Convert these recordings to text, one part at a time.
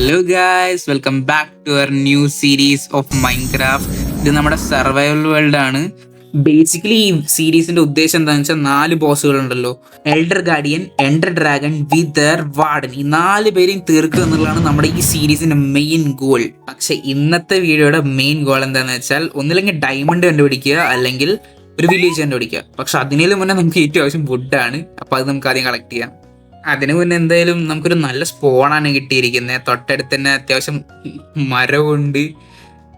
Hello guys, welcome back to our new series of Minecraft. ഇത് നമ്മുടെ survival world ആണ്. Basically ഈ സീരീസിന്റെ ഉദ്ദേശം എന്താണെന്ന് വെച്ചാൽ 4 ബോസുകൾ ഉണ്ടല്ലോ: Elder Guardian, Ender Dragon, Wither, Warden. ഈ 4 പേരെയും തീർക്കുക എന്നുള്ളതാണ് നമ്മുടെ ഈ സീരീസിന്റെ മെയിൻ ഗോൾ. പക്ഷെ ഇന്നത്തെ വീഡിയോയുടെ മെയിൻ ഗോൾ എന്താണെന്ന് വെച്ചാൽ ഒന്നില്ലെങ്കിൽ ഡയമണ്ട് കണ്ടുപിടിക്കുക, അല്ലെങ്കിൽ ഒരു വില്ലേജ് കണ്ടുപിടിക്കുക. പക്ഷെ അതിനേലും മുന്നേ നമുക്ക് ഏറ്റവും ആവശ്യം വുഡാണ്. അപ്പൊ അത് നമുക്ക് ആദ്യം കളക്ട് ചെയ്യാം. അതിനു മുന്നേ എന്തായാലും നമുക്കൊരു നല്ല സ്പോണാണ് കിട്ടിയിരിക്കുന്നത്. തൊട്ടടുത്ത് തന്നെ അത്യാവശ്യം മരമുണ്ട്,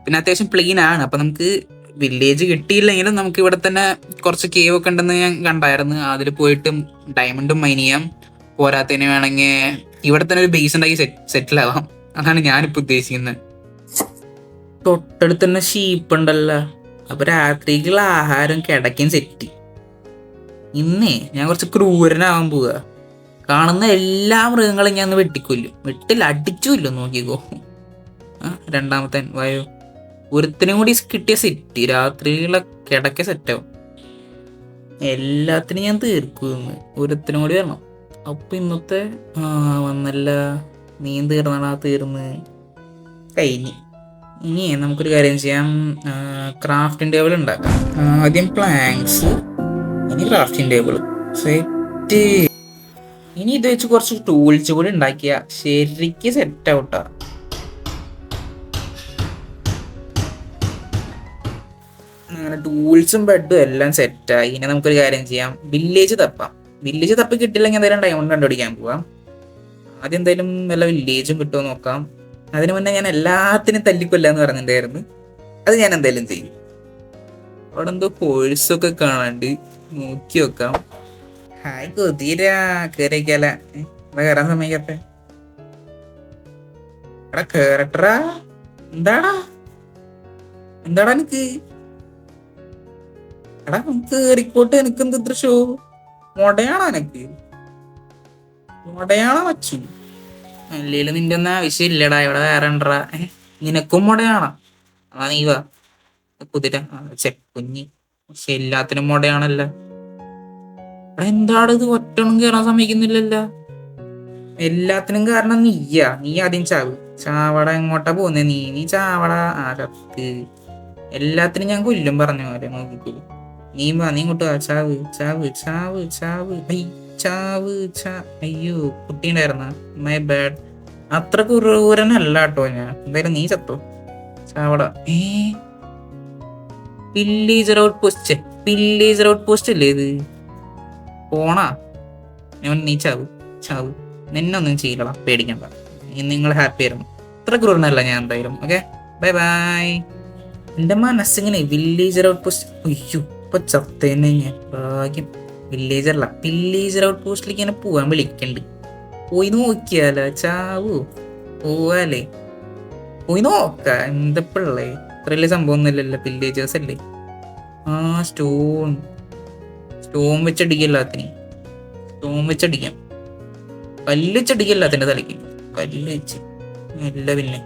പിന്നെ അത്യാവശ്യം പ്ലെയിൻ ആണ്. അപ്പൊ നമുക്ക് വില്ലേജ് കിട്ടിയില്ലെങ്കിലും നമുക്ക് ഇവിടെ തന്നെ കുറച്ച് കേവ് ഒക്കെ ഉണ്ടെന്ന് ഞാൻ കണ്ടായിരുന്നു. അതിൽ പോയിട്ട് ഡയമണ്ടും മൈൻ ചെയ്യാം. പോരാത്തതിന് വേണമെങ്കിൽ ഇവിടെ തന്നെ ഒരു ബേസ് ഉണ്ടാക്കി സെറ്റിൽ ആവാം. അതാണ് ഞാനിപ്പോൾ ഉദ്ദേശിക്കുന്നത്. തൊട്ടടുത്ത് തന്നെ ഷീപ്പ് ഉണ്ടല്ലോ, അപ്പൊ രാത്രിക്കുള്ള ആഹാരം കിടക്കാൻ സെറ്റ്. ഇന്നേ ഞാൻ കുറച്ച് ക്രൂരനാവാൻ പോവുക. കാണുന്ന എല്ലാ മൃഗങ്ങളും ഞാൻ വെട്ടിക്കൊല്ലും. അടിച്ചുമില്ലോ, നോക്കിക്കോ. രണ്ടാമത്തെ വായോ, ഒരുത്തിനും കൂടി കിട്ടിയ സെറ്റ്. രാത്രിയിലെ കിടക്ക സെറ്റാവും. എല്ലാത്തിനും ഞാൻ തീർക്കുമെന്ന്. ഒരുത്തിനും കൂടി വരണം. അപ്പൊ ഇന്നത്തെ വന്നല്ല, നീ തീർന്നാ തീർന്ന് കഴിഞ്ഞ്. ഇനി നമുക്കൊരു കാര്യം ചെയ്യാം, ക്രാഫ്റ്റിംഗ് ടേബിൾ ഉണ്ടാക്കാം. ആദ്യം പ്ലാങ്ക്സ്, ഇനി ക്രാഫ്റ്റിംഗ് ടേബിൾ സെറ്റ്. ഇനി ഇത് വെച്ച് കുറച്ച് ടൂൾസ് കൂടി ഉണ്ടാക്കിയ ശരിക്ക് സെറ്റ് ഔട്ടാ. അങ്ങനെ ടൂൾസും ബെഡും എല്ലാം സെറ്റായി. ഇനി നമുക്കൊരു കാര്യം ചെയ്യാം, വില്ലേജ് തപ്പാം. വില്ലേജ് തപ്പി കിട്ടില്ലെങ്കിൽ എന്തായാലും ഡയമണ്ട് കണ്ടുപിടിക്കാൻ പോവാം. ആദ്യം എന്തായാലും വല്ല വില്ലേജും കിട്ടുമോ നോക്കാം. അതിനു മുന്നേ ഞാൻ എല്ലാത്തിനും തല്ലിക്കൊല്ലാന്ന് പറഞ്ഞിട്ടുണ്ടായിരുന്നു. അത് ഞാൻ എന്തായാലും ചെയ്യും. അവിടെ എന്തോ കോഴ്സൊക്കെ കാണാണ്ട്, നോക്കി നോക്കാം. ഹായ് കുതിര, കേറിക്കല. കേറാൻ സമ്മതിക്കട്ടെ. എടാ കേറട്ടാ. എന്താടാ എനിക്ക്? എടാ കേറിക്കോട്ടെ. എനിക്ക് എന്ത് ഷോ? മൊടയാണോ എനക്ക്? മൊടയാണോ വച്ചു? അല്ലേലും നിന്റെ ഒന്നും ആവശ്യമില്ലടാ. ഇവിടെ വേറെ ഉണ്ടാ. നിനക്കും മൊടയാണോ? നീ വാ കുതിര. കുഞ്ഞി. പക്ഷെ എല്ലാത്തിനും മൊടയാണല്ലോ. എന്താണ് ഇത്? ഒറ്റൊന്നും കയറാൻ സമ്മതിക്കുന്നില്ലല്ലോ. എല്ലാത്തിനും കാരണം നീയാ. നീ ആദ്യം ചാവട. എങ്ങോട്ടാ പോന്നേ നീ ചാവട. ചത്ത്. എല്ലാത്തിനും ഞാൻ കൊല്ലും പറഞ്ഞ പോലെ. നോക്കിക്കോ. നീ ഇങ്ങോട്ട് അയ്യോ, കുട്ടിയുണ്ടായിരുന്ന. My bad. അത്ര ക്രൂരനല്ല കേട്ടോ ഞാൻ. എന്തായാലും നീ ചത്തോ. ചാവട. വില്ലേജർ ഔട്ട് പോസ്റ്റ് അല്ലേ ഇത്? പോണാ. നീ ചാവ്. നിന്നൊന്നും ചെയ്യില്ലടാ, പേടിക്കണ്ട. നിങ്ങൾ ഹാപ്പി ആയിരുന്നു. ഇത്ര ക്രൂരനല്ല ഞാൻ എന്തായാലും. Okay, bye bye. എന്റെ മനസ്സിങ്ങനെ വില്ലേജർ ഔട്ട് പോസ്റ്റ്. അയ്യോ, ഇപ്പൊ ചത്തേനെ ഞാൻ. ഭാഗ്യം വില്ലേജർ ഔട്ട് പോസ്റ്റിലേക്ക് ഇങ്ങനെ പോവാൻ വിളിക്കണ്ട്. പോയി നോക്കിയാലോ? ചാവൂ. പോവാലേ? പോയി നോക്കാം. എന്തപ്പള്ളേ, ഇത്ര വലിയ സംഭവം ഒന്നുമില്ലല്ലോ. വില്ലേജേഴ്സ് അല്ലേ. സ്റ്റോൺ വെച്ചടിക്കല്ലാത്തിന്. കല്ല് വെച്ചടിക്കല്ലാത്തിന്റെ തലയ്ക്ക്. കല്ല് വെച്ച് അല്ല. പിന്നെ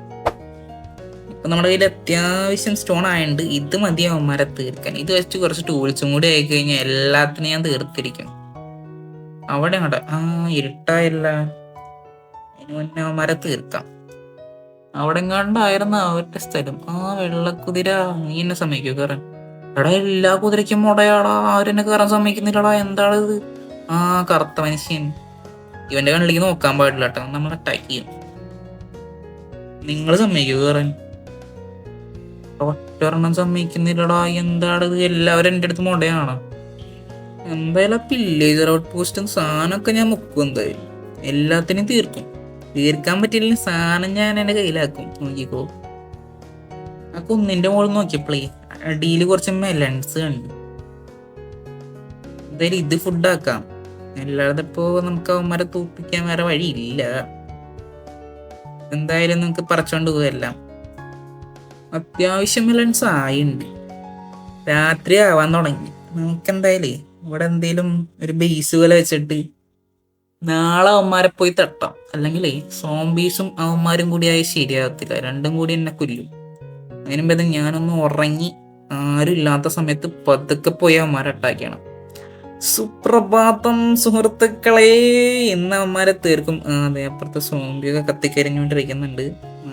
ഇപ്പൊ നമ്മുടെ കയ്യിൽ അത്യാവശ്യം സ്റ്റോൺ ആയതുകൊണ്ട് ഇത് മതിയാവും മരം തീർക്കാൻ. ഇത് വെച്ച് കുറച്ച് ടൂൾസും കൂടി ആയി കഴിഞ്ഞാൽ എല്ലാത്തിനും ഞാൻ തീർത്തിരിക്കും. അവിടെ ഇരുട്ടായില്ല. അതിന് മുന്നേ മരം തീർക്കാം. അവിടെ എങ്ങാണ്ടായിരുന്ന അവരുടെ സ്ഥലം. വെള്ളക്കുതിര. നീ എന്നെ സമ്മതിക്കോ കയറാൻ? എടാ, എല്ലാ കുതിരയ്ക്കും മുടയാടാ. ആരെന്നെ കയറാൻ സമ്മതിക്കുന്നില്ലടാ. എന്താണിത്? കറുത്ത മനുഷ്യൻ. ഇവന്റെ കണ്ണിലേക്ക് നോക്കാൻ പാടില്ല കേട്ടോ, നമ്മൾ അറ്റാക്ക് ചെയ്യും. നിങ്ങൾ സമ്മതിക്കോ കയറാൻ? ഒറ്റൊരെണ്ണം സമ്മതിക്കുന്നില്ലടാ. എന്താണിത്? എല്ലാവരും എൻ്റെ അടുത്ത് മുടയാണ്. എന്തായാലും വില്ലേജർ ഔട്ട് പോസ്റ്റും സാധനമൊക്കെ ഞാൻ മുക്കും. എന്തായാലും എല്ലാത്തിനും തീർക്കാൻ പറ്റില്ലെങ്കിൽ സാധനം ഞാൻ എൻ്റെ കയ്യിലാക്കും. നോക്കിക്കോ. ആ കുന്നിന്റെ മുകളിൽ നോക്കിയപ്പോളേ അടിയിൽ കുറച്ച് മെലൺസ് കണ്ടു. എന്തായാലും ഇത് ഫുഡാക്കാം. അല്ലാതെ ഇപ്പോ നമുക്ക് അവന്മാരെ തൂപ്പിക്കാൻ വേറെ വഴിയില്ല. എന്തായാലും നമുക്ക് പറിച്ചോണ്ട് പോവെല്ലാം. അത്യാവശ്യം മെലൺസ് ആയിണ്ട്. രാത്രി ആവാൻ തുടങ്ങി. നമുക്ക് എന്തായാലും ഇവിടെ എന്തേലും ഒരു ബേസ് പോലെ വെച്ചിട്ട് നാളെ അവന്മാരെ പോയി തട്ടാം. അല്ലെങ്കിൽ സോംബീസും അവന്മാരും കൂടി ആയി ശരിയാകത്തില്ല. രണ്ടും കൂടി എന്നെ കൊല്ലും. അതിനും ഭേദം ഞാനൊന്ന് ഉറങ്ങി ആരും ഇല്ലാത്ത സമയത്ത് പതുക്കെ പോയി അവന്മാരെ അറ്റാക്ക് ചെയ്യണം. സുപ്രഭാതം സുഹൃത്തുക്കളെ, ഇന്ന് അവന്മാരെ തീർക്കും. അതെ, അപ്പുറത്തെ സോംബിയൊക്കെ കത്തിക്കരിഞ്ഞോണ്ടിരിക്കുന്നുണ്ട്.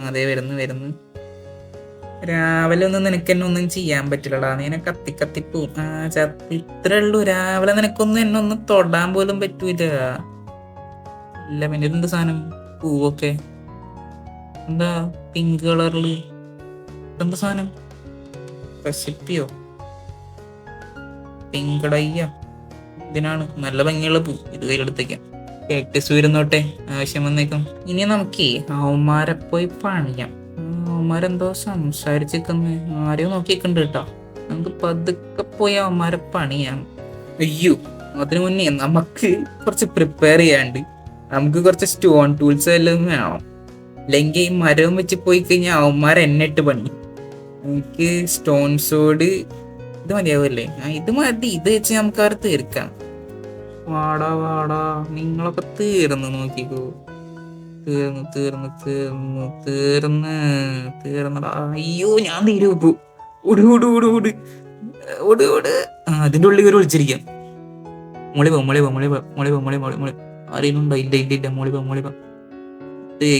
അതെ, വരുന്നു. രാവിലെ ഒന്നും നിനക്ക് എന്നെ ഒന്നും ചെയ്യാൻ പറ്റില്ലടാ, നീ എന്നെ കത്തിപ്പോവും. ഇത്രേ ഉള്ളൂ. രാവിലെ നിനക്കൊന്നും എന്നെ ഒന്നും തൊടാൻ പോലും പറ്റൂല. ഇല്ല, പിന്നെ എന്ത് സാധനം? പൂവൊക്കെ എന്താ പിങ്ക് കളറില്? എന്താ സാധനം? റെസിപ്പിയോ? പിങ്ക് ഡയ്യ? ഇതിനാണ് നല്ല ഭംഗിയുള്ള പൂ. ഇത് കയ്യിലെടുത്തേക്കാം. കേക്ടസ് വരുന്നോട്ടെ, ആവശ്യം വന്നേക്കും. ഇനി നമുക്ക് അവന്മാരെ പോയി പണിയാം. അവന്മാരെന്തോ സംസാരിച്ചിരിക്കുന്നു, ആരെയോ നോക്കിയിട്ടുണ്ട് കേട്ടോ. നമുക്ക് പതുക്കെ പോയി അവന്മാരെ പണിയാം. അയ്യോ, അതിനു മുന്നേ നമുക്ക് കുറച്ച് പ്രിപ്പയർ ചെയ്യാണ്ട്. നമുക്ക് കുറച്ച് സ്റ്റോൺ ടൂൾസ് എല്ലാം വേണം. അല്ലെങ്കിൽ ഈ മരവും വെച്ച് പോയി കഴിഞ്ഞാൽ അവന്മാർ എന്നിട്ട് പണി. എനിക്ക് സ്റ്റോൺ സോഡ് ഇത് മതിയാവല്ലേ? ഇത് മതി. ഇത് വെച്ച് നമുക്ക് അവർ തീർക്കാം. വാടാ, നിങ്ങളൊക്കെ നോക്കിക്കോ. തീർന്നടാ. അയ്യോ, ഞാൻ തീരുപ്പു. ഓട്. അതിന്റെ ഉള്ളിൽ ഒരു വിളിച്ചിരിക്കാം. മോളി അറിയുന്നുണ്ടോ? ഇല്ല. മോളി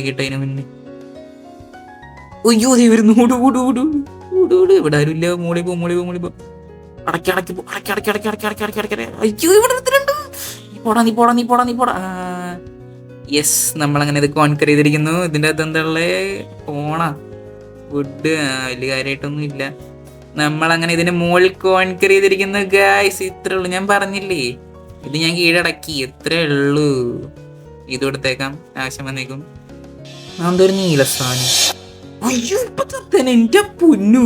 കേട്ടെ അതിനെ മുന്നേ. അയ്യോ, വരുന്നു. ഓട്. ഇവിടെ ആരും ഇല്ല. മോളി പോ. അടക്കി അയ്യോ, ഇവിടെ നീ പോടാ. യെസ്, നമ്മളങ്ങനെ ഇത് കോൺകർ ചെയ്തിരിക്കുന്നു. ഇതിൻ്റെ അകത്ത് എന്താ പോണ വുഡ് വലിയ കാര്യമായിട്ടൊന്നും ഇല്ല. നമ്മളങ്ങനെ ഇതിന്റെ മുകളിൽ കോൺകർ ചെയ്തിരിക്കുന്നു ഗായ്സ്. ഇത്രേ ഉള്ളൂ, ഞാൻ പറഞ്ഞില്ലേ. ഇത് ഞാൻ കീഴടക്കി, ഇത്രേ ഉള്ളൂ. ഇത് കൊടുത്തേക്കാം, ആവശ്യം വന്നേക്കും. എന്തൊരു നീല സാധനം. അയ്യോ, ഇപ്പൊ തന്നെ എന്റെ പൊന്നു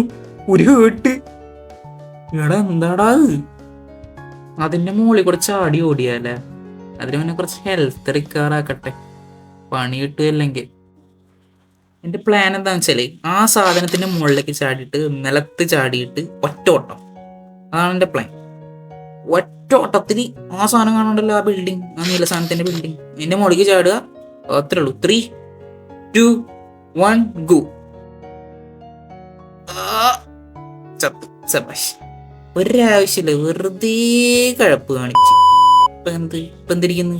ഒരു കേട്ട്. എടാ, എന്താടാ അതിന്റെ മുകളിൽ കൂടെ ചാടി ഓടിയാലേ? അതിന് മുന്നേ കുറച്ച് ഹെൽത്ത് റിക്കവർ ആക്കട്ടെ, പണി കിട്ടുമല്ലെങ്കിൽ. എന്റെ പ്ലാൻ എന്താന്ന് വെച്ചാല് ആ സാധനത്തിന്റെ മുകളിലേക്ക് ചാടിയിട്ട് നിലത്ത് ചാടിയിട്ട് ഒറ്റ ഓട്ടം. അതാണ് എന്റെ പ്ലാൻ. ഒറ്റ ഓട്ടത്തിന് ആ സാധനം കാണണ്ടല്ലോ, ആ ബിൽഡിങ്, ആ നീല സാധനത്തിന്റെ ബിൽഡിങ്, എന്റെ മുകളിലേക്ക് ചാടുക. അത്രേ ഉള്ളൂ. 3, 2, 1 ഗോ. ഒരാവശ്യമില്ല, വെറുതെ കഴപ്പ് കാണിച്ചു. ഇപ്പൊ എന്തിരിക്കുന്നു?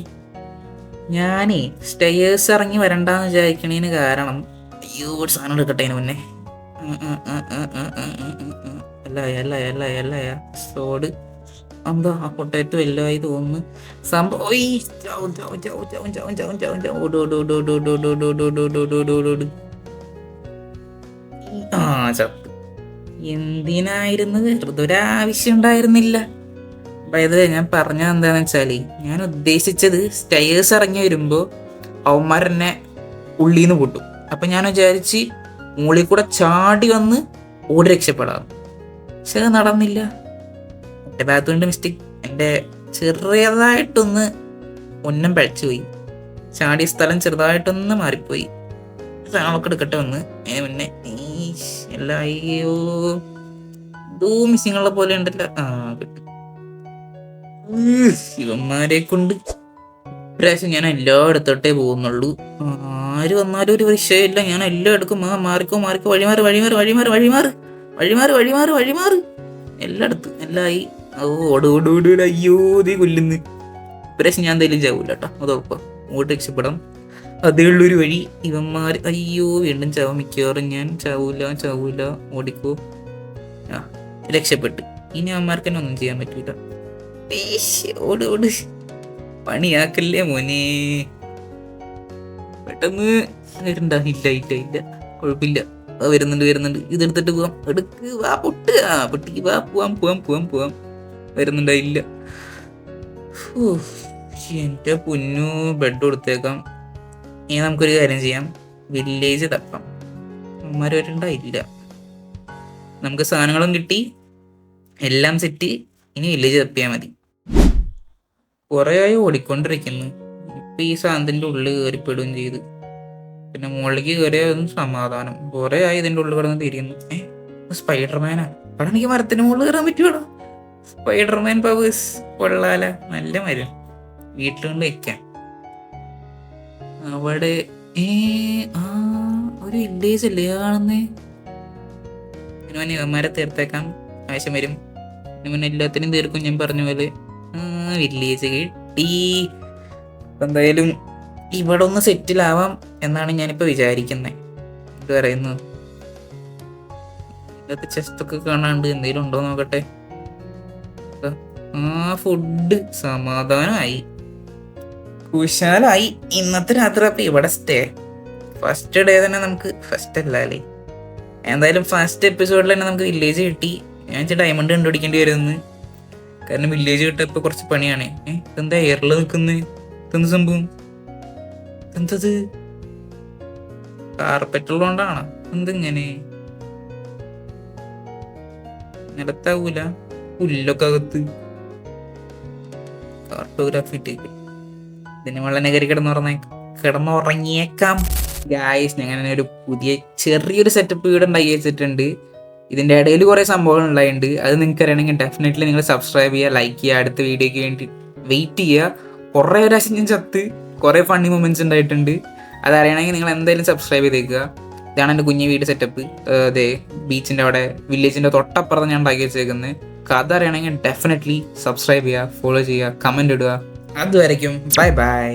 ഞാനേ സ്റ്റെയേഴ്സ് ഇറങ്ങി വരണ്ടെന്ന് വിചാരിക്കണേന് കാരണം, അയ്യോ, ഒരു സാധനം എടുക്കട്ടെ അതിന് മുന്നേ. അല്ല സോഡ് എന്താ ആ പൊട്ടേറ്റോ എല്ലായി തോന്നുന്നു സംഭവം. ചത്ത്. എന്തിനായിരുന്നു? വെറുതെ ഒരാവശ്യം ഉണ്ടായിരുന്നില്ല. അതായത് ഞാൻ പറഞ്ഞത് എന്താന്ന് വെച്ചാല്, ഞാൻ ഉദ്ദേശിച്ചത് സ്റ്റെയേഴ്സ് ഇറങ്ങി വരുമ്പോ അവന്മാരെന്നെ ഉള്ളിന്ന് പൊട്ടും. അപ്പൊ ഞാൻ വിചാരിച്ച് മുകളിൽ കൂടെ ചാടി വന്ന് ഓടി രക്ഷപ്പെടാം. പക്ഷെ അത് നടന്നില്ല. എൻ്റെ ഭാഗത്തുകൊണ്ട് മിസ്റ്റേക്ക്. എൻ്റെ ചെറിയതായിട്ടൊന്ന് ഒന്നും പഴച്ചുപോയി. ചാടിയ സ്ഥലം ചെറുതായിട്ടൊന്ന് മാറിപ്പോയി. സാധനമൊക്കെ എടുക്കട്ടെ വന്ന് പിന്നെ എല്ലാം. അയ്യോ, എന്തോ മിസ്സിങ്ങുള്ള പോലെ ഉണ്ടല്ലോ. കിട്ടും. ഇവന്മാരെ കൊണ്ട് ഇപ്രാവശ്യം ഞാൻ എല്ലായിടത്തോട്ടേ പോകുന്നുള്ളൂ. ആര് വന്നാലും ഒരു വിഷയമില്ല, ഞാൻ എല്ലാം എടുക്കും. മാറിക്കോ വഴിമാറ് എല്ലായിടത്തും എല്ലായി. ഓട്. അയ്യോ, ദേ കൊല്ലുന്നു. ഇപ്രാവശ്യം ഞാൻ എന്തായാലും ചാവൂല കേട്ടോ, അതോപ്പം ഓടി രക്ഷപ്പെടാം. അതേ ഉള്ളൊരു വഴി. ഇവന്മാർ അയ്യോ വീണ്ടും ചാവും. മിക്കവാറും ഞാൻ ചാവൂല. ഓടിക്കോ. രക്ഷപ്പെട്ട്. ഇനി അവന്മാർക്ക് തന്നെ ഒന്നും ചെയ്യാൻ പറ്റൂല. ഓട്. പണിയാക്കല്ലേ മോനെ. പെട്ടെന്ന് വരണ്ട. ഇല്ല, കുഴപ്പമില്ല. വരുന്നുണ്ട്. ഇതെടുത്തിട്ട് പോവാം. എടുക്ക്, വാ പൊട്ടിക്ക്, വാ പോവാം. വരുന്നുണ്ടായില്ല. എന്റെ പൊന്നു, ബെഡ് കൊടുത്തേക്കാം. ഇനി നമുക്കൊരു കാര്യം ചെയ്യാം, വില്ലേജ് തപ്പാം. അമ്മമാർ വരണ്ടായില്ല. നമുക്ക് സാധനങ്ങളും കിട്ടി, എല്ലാം സെറ്റ്. ഇനി വില്ലേജ് തപ്പിയാൽ മതി. കുറേ ആയി ഓടിക്കൊണ്ടിരിക്കുന്നു. ഇപ്പൊ ഈ സാധനത്തിന്റെ ഉള്ളിൽ കയറിപ്പെടുകയും ചെയ്ത്. പിന്നെ മുകളിലേക്ക് കയറിയൊന്നും സമാധാനം. കുറെ ആയി ഇതിന്റെ ഉള്ളിൽ കിടന്ന് തിരിയുന്നു. സ്പൈഡർമാനാ? അവിടെ എനിക്ക് മരത്തിന് മുകളിൽ കയറാൻ പറ്റുവാടോ. Spiderman powers കൊള്ളാല. നല്ല മരം വീട്ടിലുകൊണ്ട് വെക്കാം. അവിടെ ഒരു വില്ലേജ് അല്ലേ കാണുന്നേ? ഇവന്മാരെ തീർത്തേക്കാം, ആവശ്യം വരും. ഇവൻ എല്ലാത്തിനും തീർക്കും. ഞാൻ പറഞ്ഞ പോലെ വില്ലേജ് കിട്ടി. എന്തായാലും ഇവിടെ ഒന്ന് സെറ്റിലാവാം എന്നാണ് ഞാനിപ്പോൾ വിചാരിക്കുന്നത്. എന്ത് പറയുന്നു? ഇതൊക്കെ ചെസ്റ്റൊക്കെ കാണാണ്ട് എന്തെങ്കിലും ഉണ്ടോ നോക്കട്ടെ. ഫുഡ് സമാധാനമായി, കുശാലായി. ഇന്നത്തെ രാത്രി അപ്പം ഇവിടെ സ്റ്റേ. ഫസ്റ്റ് ഡേ തന്നെ നമുക്ക് ഫസ്റ്റ് അല്ല അല്ലേ, എന്തായാലും ഫസ്റ്റ് എപ്പിസോഡിൽ തന്നെ നമുക്ക് വില്ലേജ് കിട്ടി. ഞാൻ ഡയമണ്ട് കണ്ടുപിടിക്കേണ്ടി വരുമെന്ന്, കാരണം വില്ലേജ് കിട്ടാൻ ഇപ്പൊ കുറച്ച് പണിയാണ്. ഇതെന്താ എയറിൽ നിൽക്കുന്നത്? ഇതെന്ത് സംഭവം? എന്തത് കാർപ്പറ്റ് ഉള്ളതുകൊണ്ടാണ് എന്തിങ്ങനെ നിലത്താവൂല? പുല്ലൊക്കെ അകത്ത് കാർട്ടോഗ്രാഫി ഇട്ടേക്ക്. ഇതിന് വളരെ കയറി കിടന്നുറങ്ങിയേക്കാം ഗായ്സ്. ഞാൻ ഒരു പുതിയ ചെറിയൊരു സെറ്റപ്പ് ഇവിടെ ഉണ്ടാക്കി വെച്ചിട്ടുണ്ട്. ഇതിൻ്റെ ഇടയിൽ കുറേ സംഭവങ്ങൾ ഉണ്ടായിട്ടുണ്ട്. അത് നിങ്ങൾക്ക് അറിയണമെങ്കിൽ ഡെഫിനറ്റ്ലി നിങ്ങൾ സബ്സ്ക്രൈബ് ചെയ്യുക, ലൈക്ക് ചെയ്യുക, അടുത്ത വീഡിയോയ്ക്ക് വേണ്ടി വെയിറ്റ് ചെയ്യുക. കുറേ പ്രാവശ്യം ഞാൻ ചത്ത്, കുറേ ഫണ്ണി മൊമെൻറ്റ്സ് ഉണ്ടായിട്ടുണ്ട്. അതറിയണമെങ്കിൽ നിങ്ങൾ എന്തായാലും സബ്സ്ക്രൈബ് ചെയ്തേക്കുക. ഇതാണ് എൻ്റെ കുഞ്ഞു വീട് സെറ്റപ്പ്. അതെ, ബീച്ചിൻ്റെ അവിടെ വില്ലേജിൻ്റെ തൊട്ടപ്പുറത്ത് ഞാൻ ഉണ്ടാക്കി വെച്ചേക്കുന്നത്. കഥ അറിയണമെങ്കിൽ ഡെഫിനറ്റ്ലി സബ്സ്ക്രൈബ് ചെയ്യുക, ഫോളോ ചെയ്യുക, കമൻറ്റ് ഇടുക. അതുവരയ്ക്കും ബൈ ബൈ.